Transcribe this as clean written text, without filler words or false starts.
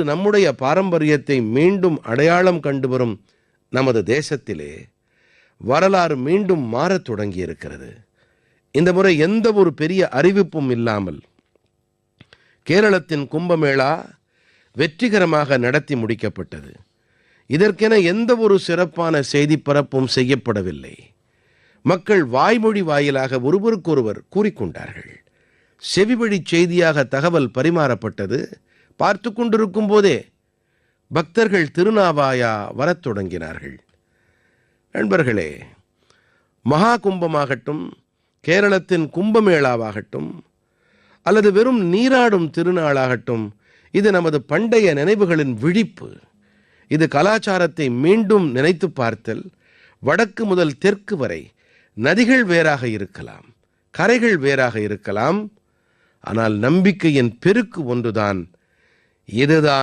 நம்முடைய பாரம்பரியத்தை மீண்டும் அடையாளம் கண்டு வரும் நமது தேசத்திலே வரலாறு மீண்டும் மாறத் தொடங்கியிருக்கிறது. இந்த முறை எந்த ஒரு பெரிய அறிவிப்பும் இல்லாமல் கேரளத்தின் கும்பமேளா வெற்றிகரமாக நடத்தி முடிக்கப்பட்டது. இதற்கென எந்த ஒரு சிறப்பான செய்திப் பரப்பும் செய்யப்படவில்லை. மக்கள் வாய்மொழி வாயிலாக ஒருவருக்கொருவர் கூறிக்கொண்டார்கள். செவிவழிச் செய்தியாக தகவல் பரிமாறப்பட்டது. பார்த்து கொண்டிருக்கும் போதே பக்தர்கள் திருநாவாயா வரத் தொடங்கினார்கள். நண்பர்களே, மகா கும்பமாகட்டும், கேரளத்தின் கும்பமேளாவாகட்டும், அல்லது வெறும் நீராடும் திருநாளாகட்டும், இது நமது பண்டைய நினைவுகளின் விழிப்பு. இது கலாச்சாரத்தை மீண்டும் நினைத்துப் பார்த்தல். வடக்கு முதல் தெற்கு வரை நதிகள் வேறாக இருக்கலாம், கரைகள் வேறாக இருக்கலாம், ஆனால் நம்பிக்கையின் பெருக்கு ஒன்றுதான். இதுதான்